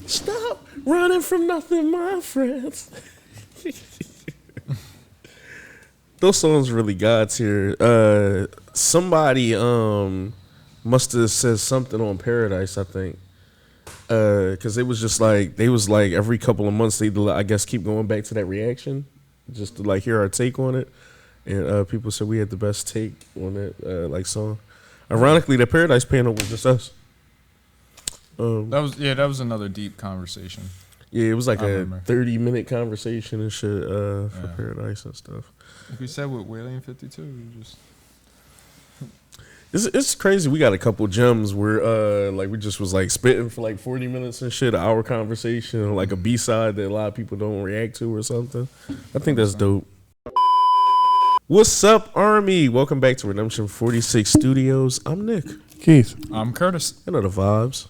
Stop running from nothing, my friends. Those songs really got here. Somebody must have said something on Paradise, I think. Because it was just like, they was like every couple of months they'd, I guess, keep going back to that reaction just to like hear our take on it. And people said we had the best take on that like song. Ironically, the Paradise panel was just us. That was another deep conversation. Yeah, it was like a 30-minute conversation and shit for Paradise and stuff. Like we said with Wailing 52, we just... It's crazy. We got a couple gems where like we just was like spitting for like 40 minutes and shit, an hour conversation, like a B-side that a lot of people don't react to or something. I think that's dope. What's up, Army? Welcome back to Redemption 46 Studios. I'm Nick. Keith. I'm Curtis. You know the vibes.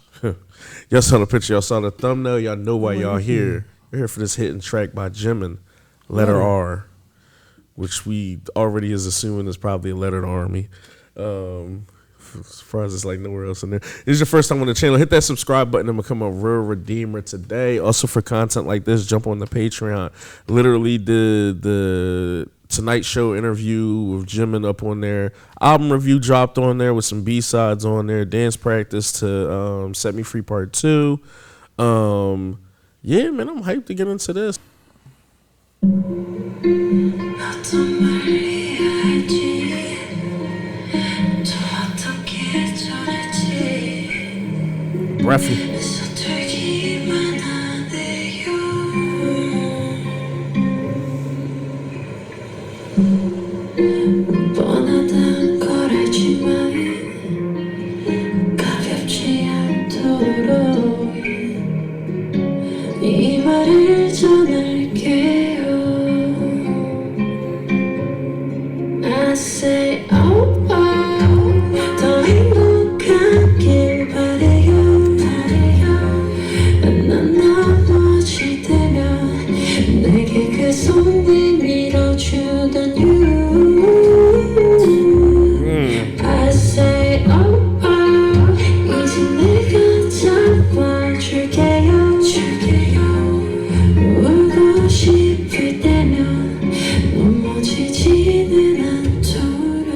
Y'all saw the picture. Y'all saw the thumbnail. Y'all know why y'all here. We're here for this hidden track by Jimin, Letter R, which we already is assuming is probably a letter to Army. Surprised it's like nowhere else in there. If this is your first time on the channel, hit that subscribe button and become a real redeemer today. Also for content like this, jump on the Patreon. Literally the Tonight Show interview with Jimin up on there. Album review dropped on there with some B-sides on there. Dance practice to Set Me Free Part 2. Yeah, man, I'm hyped to get into this. Breathy. 뻔하단 걸 알지만 가볍지 않도록 이 말을 전할게요. I say oh oh 더 행복하길 바래요. 난 넘어질 때면 내게 그 손을 밀어주던 you. I say oh oh 이제 내가 잡아줄게요. 울고 싶을 때면 넘어지지는 않도록.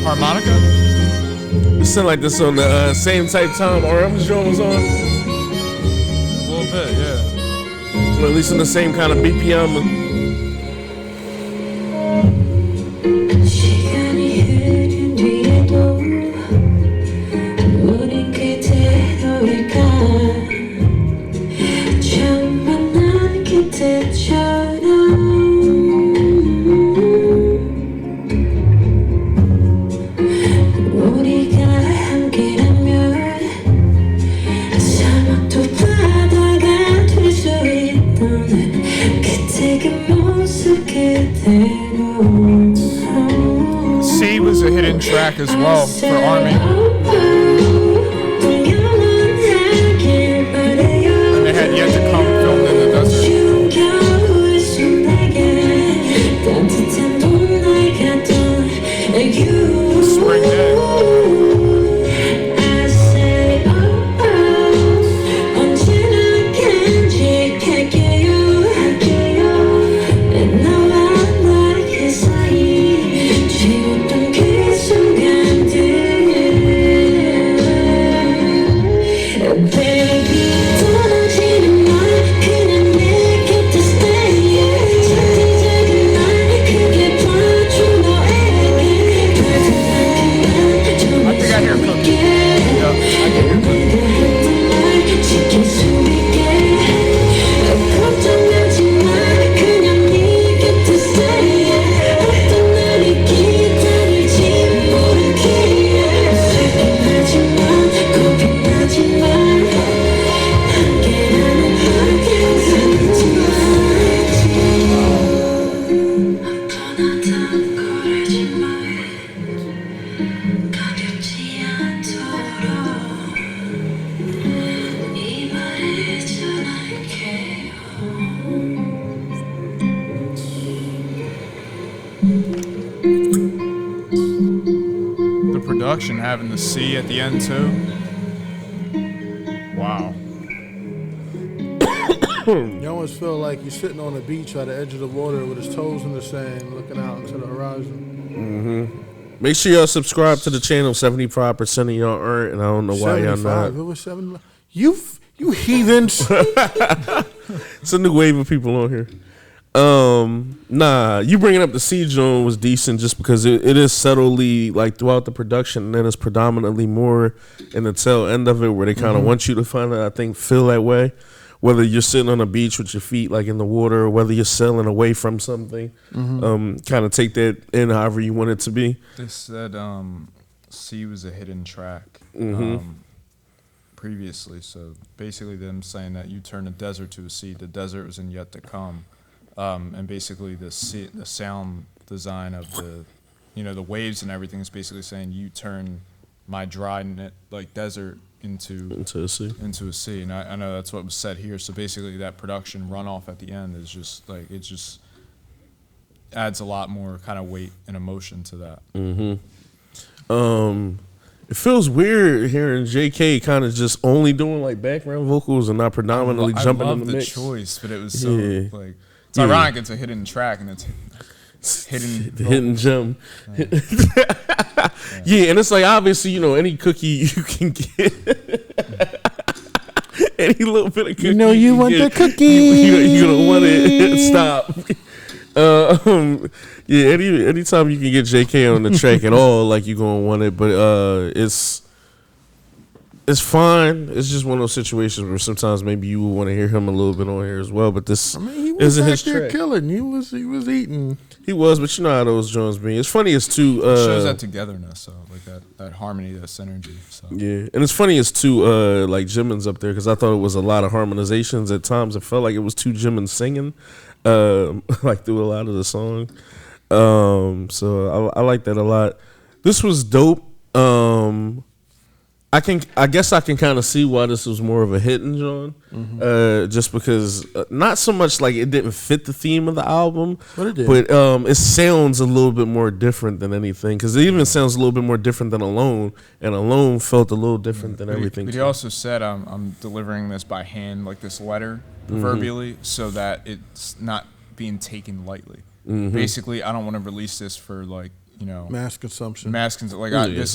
Harmonica? It sounded like this on the same type time RM's joint was on. A little bit, yeah. Or at least in the same kind of BPM. 시간이 흐른 뒤에도 우린 그대로일까. 처음 만난 그때처럼 우리가 함께라면 사막도 바다가 될 수 있던 그때 그 모습 그대로. C was a hidden track as well for Army. And they had yet to come filmed in the desert. Spring day. 지웠던 그 순간들 The production having the C at the end too. Wow. You almost feel like you're sitting on a beach at the edge of the water with his toes in the sand, looking out into the horizon. Make sure y'all subscribe to the channel. 75% of y'all aren't, and I don't know why y'all 75. not. It was 7. You heathens. It's a new wave of people on here. Nah, you bringing up the C Joan was decent just because it is subtly like throughout the production, and then it's predominantly more in the tail end of it where they kind of want you to find it. I think feel that way. Whether you're sitting on a beach with your feet like in the water, or whether you're sailing away from something, kind of take that in however you want it to be. They said C was a hidden track previously, so basically them saying that you turn the desert to a sea. The desert was in yet to come, and basically the sound design of the waves and everything is basically saying you turn my dry desert into a sea, and I know that's what was said here. So basically, that production runoff at the end is just like it just adds a lot more kind of weight and emotion to that. It feels weird hearing JK kind of just only doing like background vocals and not predominantly jumping in the mix. I love the choice, but it was so like it's ironic. It's a hidden track and it's hidden gem. Yeah, and it's like obviously any cookie you can get, any little bit of cookie. You want the cookie. You don't want it. Stop. Yeah, anytime you can get JK on the track at all, like you gonna want it, but it's fine. It's just one of those situations where sometimes maybe you would want to hear him a little bit on here as well. But this he was isn't back his there track. killing. He was eating. He was, but you know how those Jones be. It's funny as too. It shows that togetherness, so like that harmony, that synergy. So. Yeah, and it's funny as too. Like Jimin's up there because I thought it was a lot of harmonizations at times. It felt like it was two Jimin singing, like through a lot of the song. So I like that a lot. This was dope. I guess I can kind of see why this was more of a hit in John, just because not so much like it didn't fit the theme of the album, but it did. But it sounds a little bit more different than anything because it even sounds a little bit more different than Alone, and Alone felt a little different than everything. But he also said, "I'm delivering this by hand, like this letter, proverbially, so that it's not being taken lightly. Basically, I don't want to release this for like." Mass consumption. This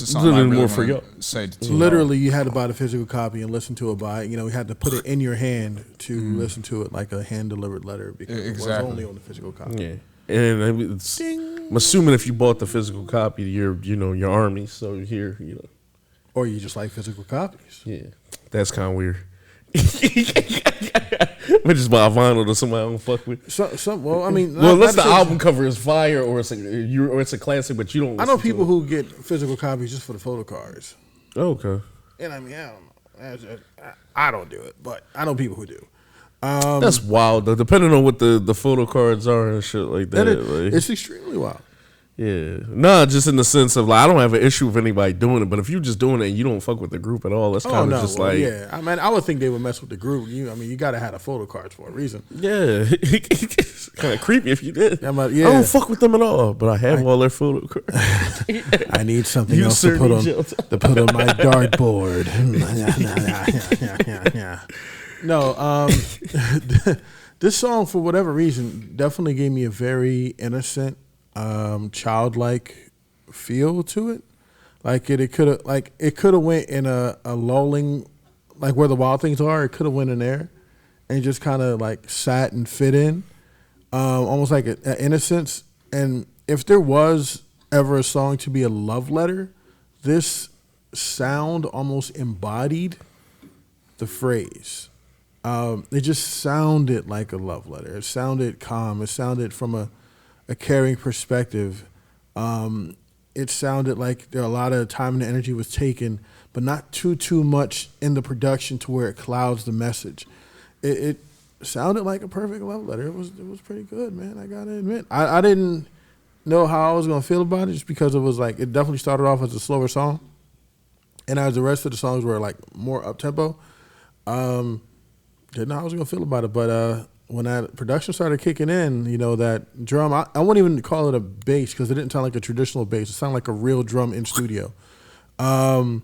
is something I really want to say to you. Literally, you had to buy the physical copy and listen to it you had to put it in your hand to listen to it like a hand-delivered letter because it was only on the physical copy. Yeah. And I'm assuming if you bought the physical copy, you're your army, so here, Or you just like physical copies. Yeah. That's kind of weird. But just buy a vinyl that somebody don't fuck with. Unless the album cover is fire or it's a classic, but you don't. I know people who get physical copies just for the photo cards. Oh, okay. And I don't know. I don't do it, but I know people who do. That's wild, though. Depending on what the photo cards are and shit like that. It's extremely wild. Yeah. Nah, just in the sense of like I don't have an issue with anybody doing it, but if you're just doing it and you don't fuck with the group at all, that's kind of just like yeah. I would think they would mess with the group. You gotta have the photo cards for a reason. Yeah. It's kind of creepy if you did. I don't fuck with them at all, but I have all their photo cards. I need something else to put on my dartboard. No, this song for whatever reason definitely gave me a very innocent, childlike feel to it. Like it could have went in a lulling, like where the wild things are. It could have went in there, and just kind of like sat and fit in, almost like an innocence. And if there was ever a song to be a love letter, this sound almost embodied the phrase. It just sounded like a love letter. It sounded calm. It sounded from a caring perspective. It sounded like there a lot of time and energy was taken, but not too much in the production to where it clouds the message. It sounded like a perfect love letter. It was pretty good, man. I gotta admit, I didn't know how I was gonna feel about it just because it was like it definitely started off as a slower song, and as the rest of the songs were like more up tempo. Didn't know how I was gonna feel about it, but when that production started kicking in, you know, that drum, I wouldn't even call it a bass because it didn't sound like a traditional bass. It sounded like a real drum in studio. Almost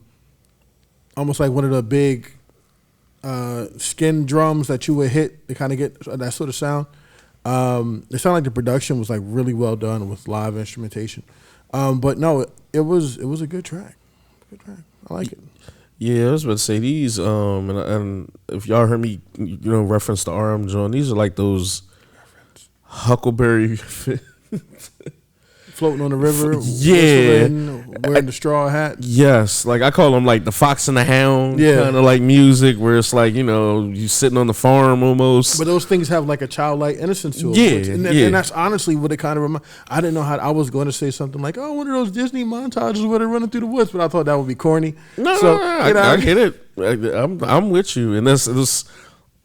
like one of the big skin drums that you would hit to kind of get that sort of sound. It sounded like the production was like really well done with live instrumentation. But no, it was a good track. Good track. I like it. Yeah, I was about to say these, and if y'all heard me, you know, reference the RM John, these are like those Huckleberry Floating on the river, yeah, whistling, wearing the straw hat. Yes, like I call them like the Fox and the Hound, Yeah. kind of like music where it's like, you know, you sitting on the farm almost. But those things have like a childlike innocence to them. Yeah, And that's honestly what it kind of reminds. I didn't know how. I was going to say something like, "Oh, one of those Disney montages where they're running through the woods," but I thought that would be corny. No, So, I get it. I'm with you, and that's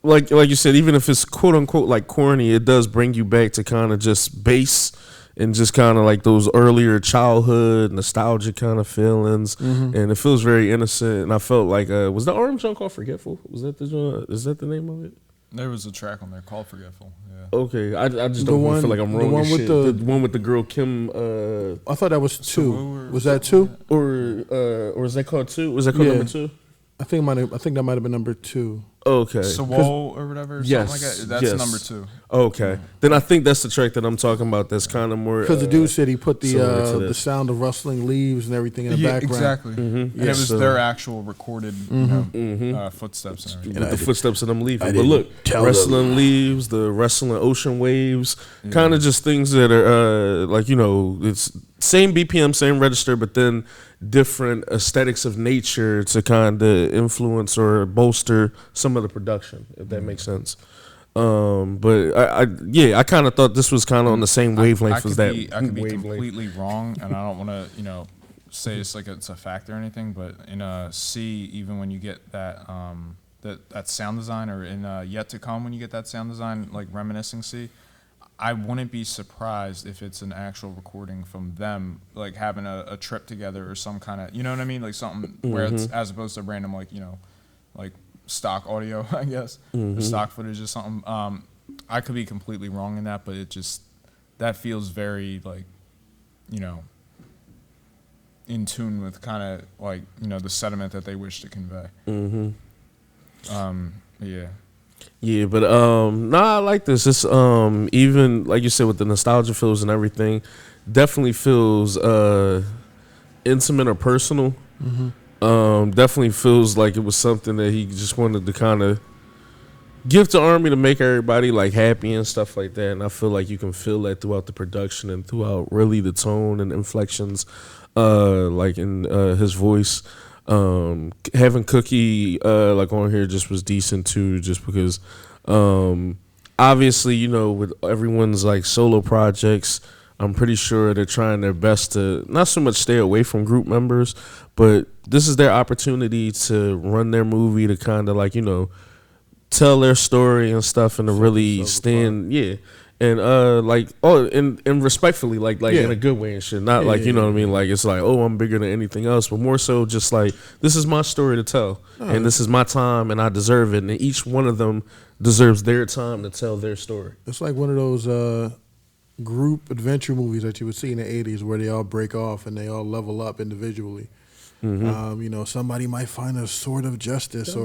like you said. Even if it's quote unquote like corny, it does bring you back to kind of just base and just kind of like those earlier childhood nostalgic kind of feelings, and it feels very innocent. And I felt like was the RM song called "Forgetful"? Was that is that the name of it? There was a track on there called "Forgetful." Yeah. Okay, I just don't want to feel like I'm wrong. The one with the one with the girl Kim. I thought that was two. Sawu or Was that something two? Or is that called two? Was that called Yeah. number two? I think that might have been number two. Okay. Sawu or whatever. Yes, Something like that. That's yes. number two. Okay, then I think that's the track that I'm talking about. That's kind of more Because the dude said he put similar to the this. sound of rustling leaves and everything in the background. Exactly. And Yeah, it was so- their actual recorded footsteps and everything. with the footsteps of them leaving. I But look, didn't tell wrestling leaves, the wrestling ocean waves, kind of just things that are like, you know, it's same BPM, same register, but then different aesthetics of nature to kind of influence or bolster some of the production, if that makes sense. But I kind of thought this was kind of on the same wavelength as that. I could be wavelength. completely wrong, and I don't want to, say it's like it's a fact or anything. But in C, even when you get that that sound design, or in Yet to Come, when you get that sound design, like reminiscing C, I wouldn't be surprised if it's an actual recording from them, like having a trip together or some kind of, you know what I mean, like something where it's as opposed to random, like like stock audio, I guess, or stock footage or something. I could be completely wrong in that, but that feels very like, in tune with kind of like, the sentiment that they wish to convey. Yeah. Yeah, but I like this. It's even like you said with the nostalgia feels and everything, definitely feels intimate or personal. Definitely feels like it was something that he just wanted to kind of give to Army to make everybody like happy and stuff like that. And I feel like you can feel that throughout the production and throughout really the tone and inflections, like in his voice. Having Cookie like on here just was decent too, just because obviously, with everyone's like solo projects, I'm pretty sure they're trying their best to not so much stay away from group members, but this is their opportunity to run their movie, to kind of like, tell their story and stuff, and to really stand, and and respectfully, like in a good way and shit, not like, you know what I mean, like it's like, oh, I'm bigger than anything else, but more so just like, this is my story to tell, and this is my time, and I deserve it, and each one of them deserves their time to tell their story. It's like one of those group adventure movies that you would see in the 80s where they all break off and they all level up individually. Somebody might find a sword of justice,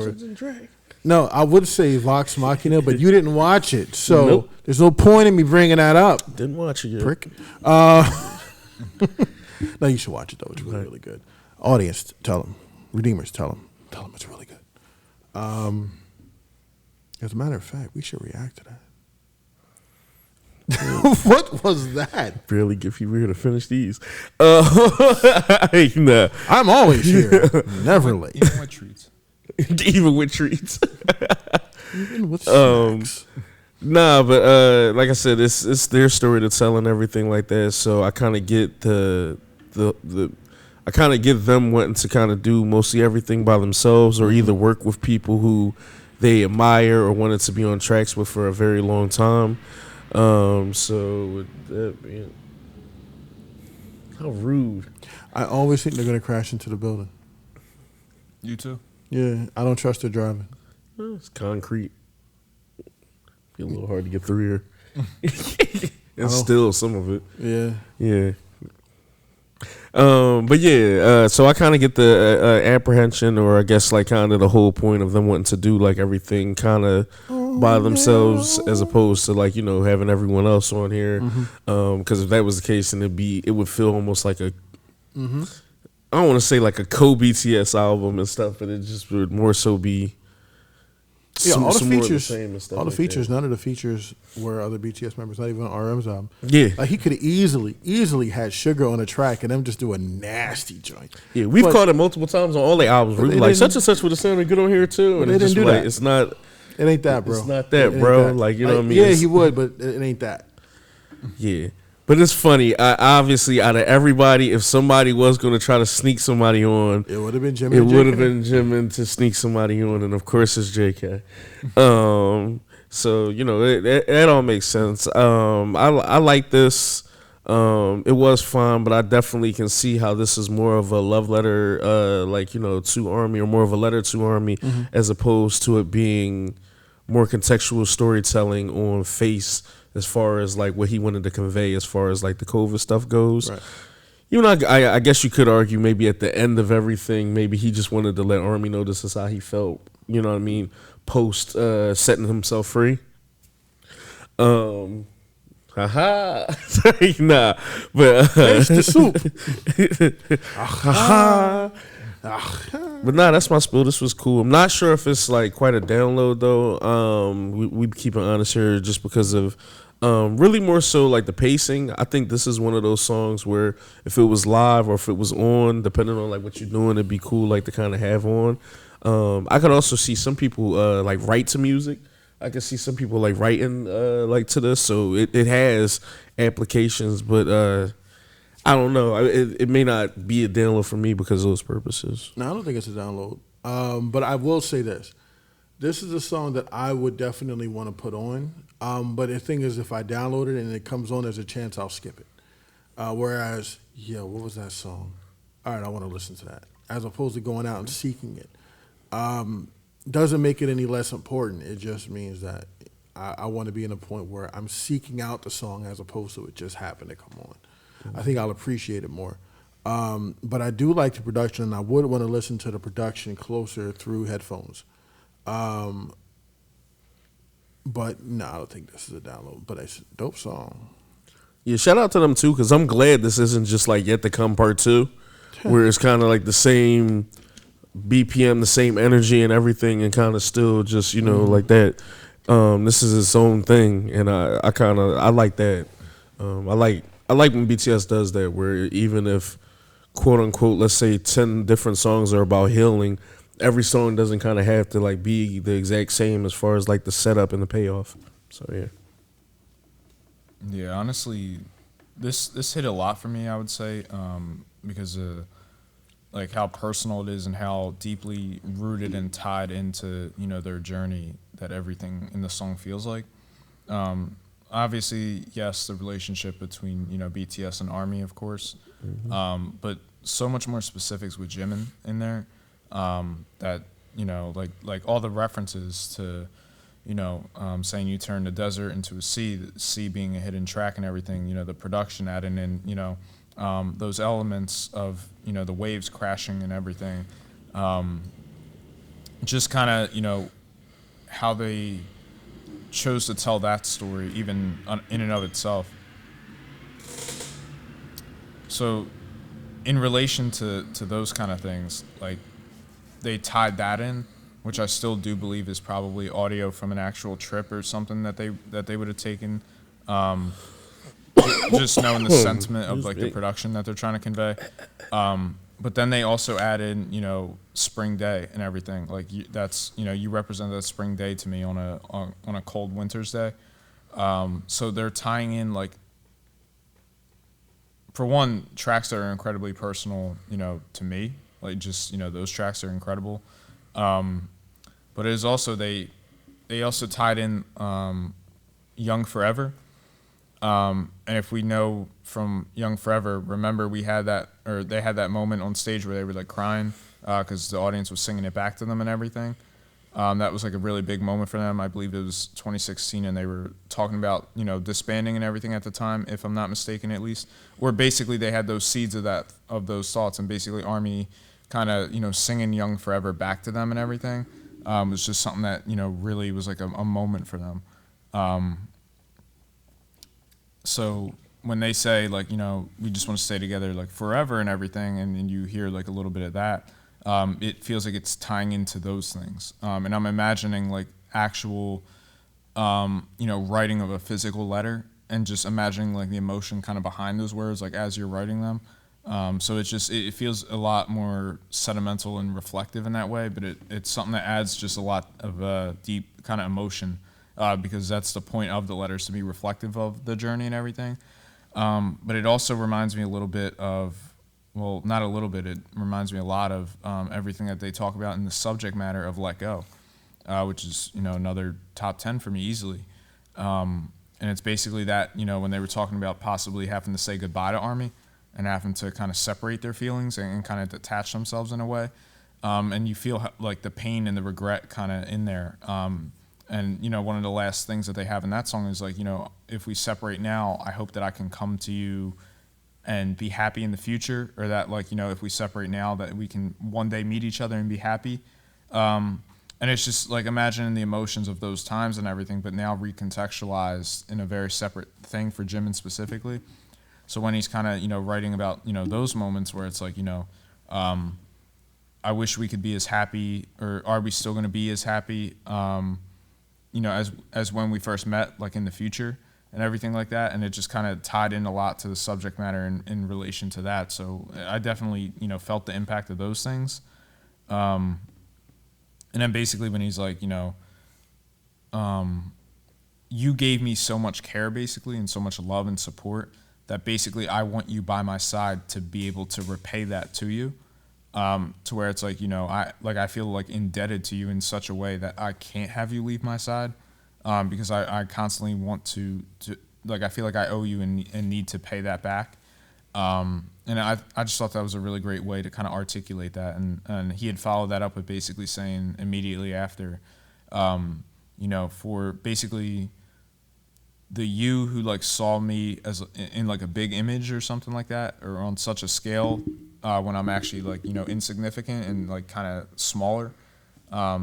no, I would say Vox Machina, but you didn't watch it, so there's no point in me bringing that up. Didn't watch it yet. Prick. No, you should watch it though. It's really, really good. Audience, tell them. Redeemers, tell them it's really good. As a matter of fact, we should react to that. What was that? Barely if you were to finish these. Nah. I'm always here, never late. Even with treats. Even with treats. Even with snacks. Nah, but like I said, it's their story to tell and everything like that. So I kind of get I kind of get them wanting to kind of do mostly everything by themselves, or either work with people who they admire or wanted to be on tracks with for a very long time. So with that being, how rude. I always think they're gonna crash into the building. You too? Yeah, I don't trust their driving. It's concrete. Be a little hard to get through here. Oh. And still some of it. Yeah. Yeah. But yeah, so I kind of get the apprehension, or I guess like kind of the whole point of them wanting to do like everything kind of by themselves, as opposed to like, you know, having everyone else on here. Because if that was the case, then it would feel almost like a, I don't want to say like a co-BTS album and stuff, but it just would more so be. Yeah, all the some more of features, same and stuff all the like features. that. None of the features were other BTS members. Not even on RM's album. Yeah. Like he could have easily had Sugar on a track and them just do a nasty joint. Yeah, we've But- caught it multiple times on all the albums. We're they like, didn't- such and such would have sounded good on here too. And they it's just didn't do like, that. it's not. It ain't that, bro. It's not that, It ain't bro. that. Like, you know what I mean? Yeah, It's- he would, but it ain't that. Yeah. But it's funny. Obviously, out of everybody, if somebody was going to try to sneak somebody on, It would have been Jimin. it and would have JK. been Jimin to sneak somebody on. And of course, it's JK. So, you know, it all makes sense. I like this. It was fun, but I definitely can see how this is more of a love letter, like, you know, to Army, or more of a letter to Army, as opposed to it being more contextual storytelling on Face, as far as like what he wanted to convey as far as like the COVID stuff goes. Right. You know, I guess you could argue maybe at the end of everything, maybe he just wanted to let Army know this is how he felt, you know what I mean, post setting himself free. Haha. Sorry, nah. But Taste the soup. But nah, that's my spiel. This was cool. I'm not sure if it's like quite a download though. We keeping honest here, just because of really more so like the pacing. I think this is one of those songs where if it was live or if it was on, depending on like what you're doing, it'd be cool like to kind of have on. I could also see some people like write to music. I could see some people like writing like to this, so it has applications, but I don't know. It may not be a download for me because of those purposes. No, I don't think it's a download. But I will say this. This is a song that I would definitely want to put on. But the thing is, if I download it and it comes on, there's a chance I'll skip it. Whereas, what was that song? All right, I want to listen to that. As opposed to going out and seeking it. Doesn't make it any less important. It just means that I want to be in a point where I'm seeking out the song as opposed to it just happened to come on. I think I'll appreciate it more. But I do like the production, and I would want to listen to the production closer through headphones. But no, I don't think this is a download. But it's a dope song. Yeah, shout out to them too, because I'm glad this isn't just like Yet to Come Part 2, where it's kind of like the same BPM, the same energy and everything, and kind of still just, you know, like that. This is its own thing, and I like that. I like when BTS does that, where even if, quote unquote, let's say 10 different songs are about healing, every song doesn't kind of have to like be the exact same as far as like the setup and the payoff. So yeah. Yeah, honestly, this hit a lot for me, I would say, because of like how personal it is and how deeply rooted and tied into, you know, their journey that everything in the song feels like. Obviously, yes, the relationship between, you know, BTS and ARMY, of course, but so much more specifics with Jimin in there, that, you know, like all the references to, you know, saying you turn the desert into a sea, the sea being a hidden track and everything, you know, the production adding in, you know, those elements of, you know, the waves crashing and everything, just kind of, you know, how they chose to tell that story even in and of itself. So in relation to those kind of things, like they tied that in, which I still do believe is probably audio from an actual trip or something that they would have taken, just knowing the sentiment of like the production that they're trying to convey. But then they also added, you know, spring day and everything. Like that's, you know, you represent that spring day to me on a cold winter's day. So they're tying in, like, for one, tracks that are incredibly personal, you know, to me. Like just, you know, those tracks are incredible. But it is also they also tied in Young Forever. And if we know from Young Forever, remember they had that moment on stage where they were like crying because the audience was singing it back to them and everything. That was like a really big moment for them. I believe it was 2016, and they were talking about disbanding and everything at the time, if I'm not mistaken, at least. Where basically they had those seeds of those thoughts, and basically Army kind of singing "Young Forever" back to them and everything. Was just something that really was like a moment for them. So when they say like we just want to stay together like forever and everything, and you hear like a little bit of that. It feels like it's tying into those things. And I'm imagining like actual, writing of a physical letter, and just imagining like the emotion kind of behind those words, like as you're writing them. So it feels a lot more sentimental and reflective in that way, but it's something that adds just a lot of deep kind of emotion, because that's the point of the letters, to be reflective of the journey and everything. But it also reminds me a little bit of, well, not a little bit, it reminds me a lot of everything that they talk about in the subject matter of Let Go, which is, another top 10 for me easily. And it's basically that, when they were talking about possibly having to say goodbye to Army and having to kind of separate their feelings and kind of detach themselves in a way. And you feel like the pain and the regret kind of in there. And, one of the last things that they have in that song is like, if we separate now, I hope that I can come to you and be happy in the future, or that like, if we separate now, that we can one day meet each other and be happy. And it's just like imagining the emotions of those times and everything, but now recontextualized in a very separate thing for Jimin specifically. So when he's kind of, writing about, those moments where it's like, I wish we could be as happy, or are we still going to be as happy, as when we first met, like in the future and everything like that. And it just kind of tied in a lot to the subject matter in relation to that. So I definitely, felt the impact of those things. And then basically when he's like, you gave me so much care basically, and so much love and support, that basically I want you by my side to be able to repay that to you. To where it's like, I feel like indebted to you in such a way that I can't have you leave my side, because I constantly want to like, I feel like I owe you and need to pay that back. And I just thought that was a really great way to kind of articulate that. And he had followed that up with basically saying immediately after, for basically the you who like saw me as in like a big image or something like that, or on such a scale, when I'm actually like, insignificant and like kind of smaller.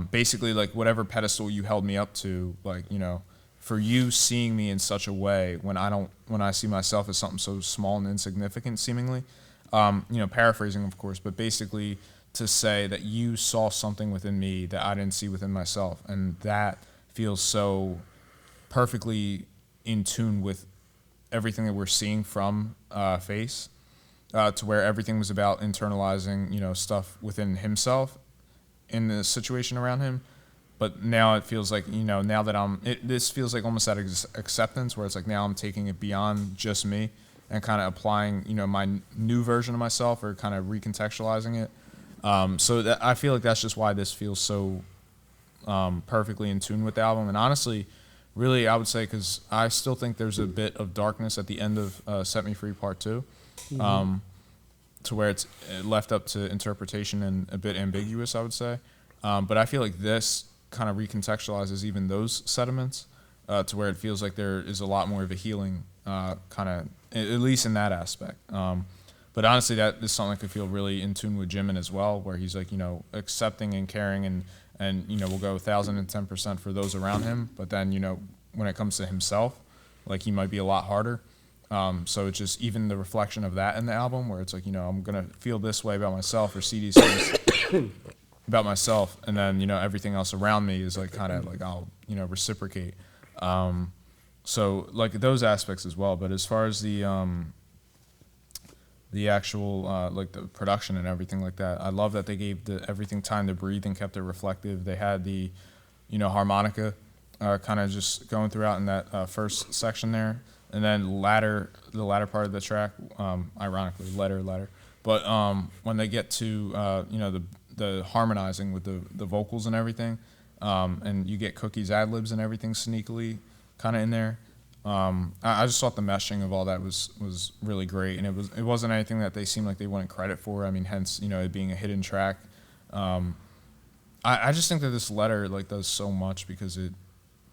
Basically like whatever pedestal you held me up to, like, for you seeing me in such a way when I see myself as something so small and insignificant seemingly, paraphrasing of course, but basically to say that you saw something within me that I didn't see within myself. And that feels so perfectly in tune with everything that we're seeing from Face, to where everything was about internalizing, stuff within himself in the situation around him. But now it feels like, now that this feels like almost that acceptance, where it's like now I'm taking it beyond just me and kind of applying, my new version of myself, or kind of recontextualizing it. So that, I feel like that's just why this feels so perfectly in tune with the album. And honestly, really, I would say, because I still think there's a bit of darkness at the end of Set Me Free Part 2, to where it's left up to interpretation and a bit ambiguous, I would say. But I feel like this kind of recontextualizes even those sentiments, to where it feels like there is a lot more of a healing, kind of, at least in that aspect. But honestly, that is something that could feel really in tune with Jimin as well, where he's like, accepting and caring, and we'll go 1,010% for those around him. But then, when it comes to himself, like he might be a lot harder. So it's just even the reflection of that in the album, where it's like, I'm going to feel this way about myself, or see these things about myself, and then, everything else around me is like kind of like I'll, reciprocate. So like those aspects as well. But as far as the actual, like the production and everything like that, I love that they gave everything time to breathe and kept it reflective. They had the, harmonica kind of just going throughout in that first section there. And then the latter part of the track, ironically, letter. But when they get to, the harmonizing with the vocals and everything, and you get Cookie's ad-libs and everything sneakily kind of in there. I just thought the meshing of all that was really great, and it wasn't anything that they seemed like they wanted credit for. I mean, hence, it being a hidden track. I just think that this letter like does so much because it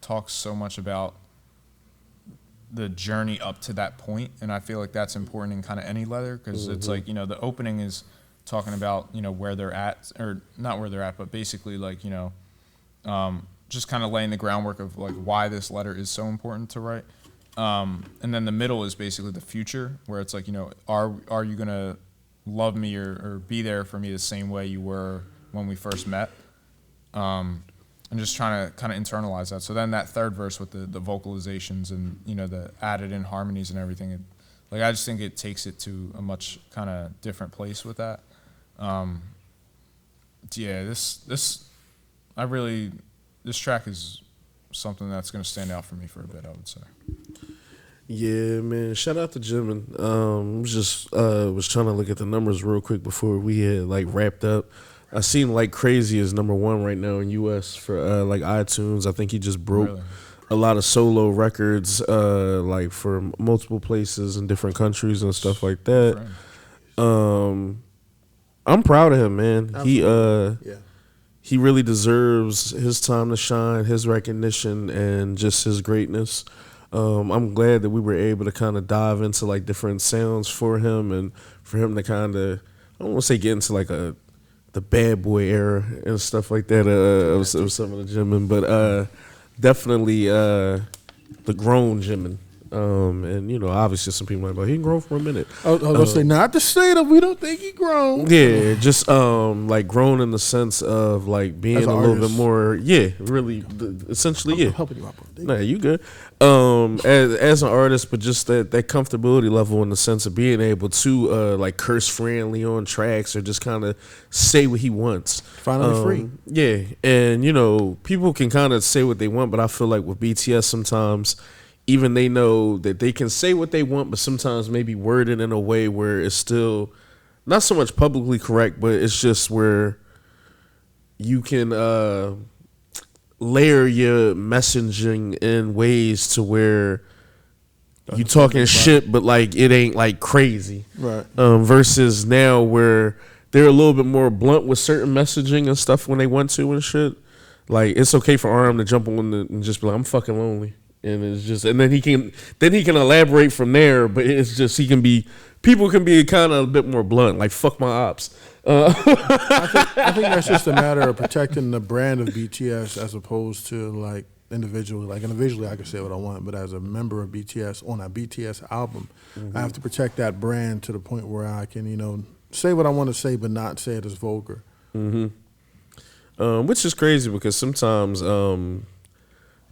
talks so much about the journey up to that point, and I feel like that's important in kind of any letter because it's like, you know, the opening is talking about, you know, where they're at, or not where they're at, but basically like, you know, just kind of laying the groundwork of like why this letter is so important to write. And then the middle is basically the future, where it's like, you know, are you gonna love me or be there for me the same way you were when we first met? And just trying to kind of internalize that. So then that third verse with the vocalizations and, you know, the added in harmonies and everything, like I just think it takes it to a much kind of different place with that. Yeah, this track is something that's going to stand out for me for a bit, I would say. Yeah, man. Shout out to Jimin. Was trying to look at the numbers real quick before we had like wrapped up. I seen Like Crazy is #1 right now in U.S. for like iTunes. I think he just broke a lot of solo records like for multiple places in different countries and stuff like that. I'm proud of him, man. Absolutely. He really deserves his time to shine, his recognition, and just his greatness. I'm glad that we were able to kind of dive into like different sounds for him, and for him to kind of, I don't want to say get into like the bad boy era and stuff like that of some of the Jimin, but definitely the grown Jimin. And you know, obviously some people might be like, he can grow for a minute. I was gonna say, not to say that we don't think he grown. Yeah, just like grown in the sense of like being a little bit more, really, essentially, I'm helping you out, bro. Nah, you good. As an artist, but just that comfortability level in the sense of being able to like curse friendly on tracks or just kind of say what he wants. Finally free. Yeah, and you know, people can kind of say what they want, but I feel like with BTS sometimes, even they know that they can say what they want, but sometimes maybe word it in a way where it's still not so much publicly correct, but it's just where you can layer your messaging in ways to where you talking shit, but like it ain't like crazy. Right. Versus now where they're a little bit more blunt with certain messaging and stuff when they want to and shit. Like it's okay for RM to jump on and just be like, I'm fucking lonely. And it's just, and then he can elaborate from there. But it's just people can be kind of a bit more blunt, like fuck my ops. I think that's just a matter of protecting the brand of BTS as opposed to like individually. Like individually, I can say what I want, but as a member of BTS on a BTS album, I have to protect that brand to the point where I can, you know, say what I want to say, but not say it as vulgar. Which is crazy because sometimes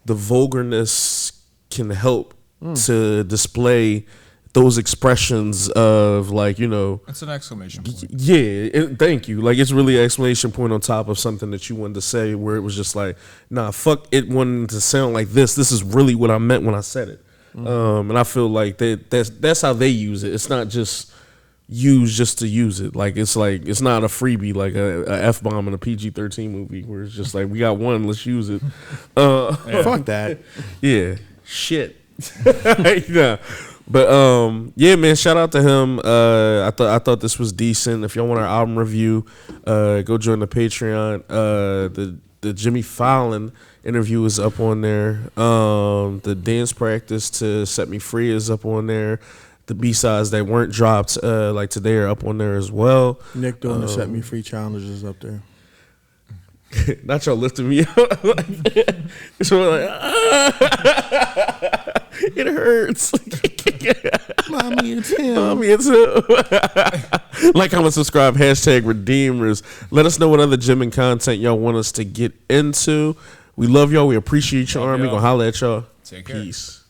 the vulgarness can help to display those expressions of like, you know, it's an exclamation point. Thank you. Like it's really an exclamation point on top of something that you wanted to say, where it was just like, nah, fuck it wanting to sound like this is really what I meant when I said it. And I feel like that's how they use it. It's not just used just to use it. Like it's not a freebie like a F-bomb in a PG-13 movie where it's just like, we got one, let's use it. Fuck that. Yeah. Shit. Yeah. But yeah, man, shout out to him. I thought this was decent. If y'all want our album review, go join the Patreon. The Jimmy Fallon interview is up on there. The dance practice to Set Me Free is up on there. The B-sides that weren't dropped like today are up on there as well. Nick doing the Set Me Free challenge is up there. Not y'all lifting me up. So like, it hurts. Mommy, it's him. Mommy, it's him. Like, comment, subscribe, #Redeemers. Let us know what other Jimin content y'all want us to get into. We love y'all. We appreciate your army. We're going to holler at y'all. Take care. Peace.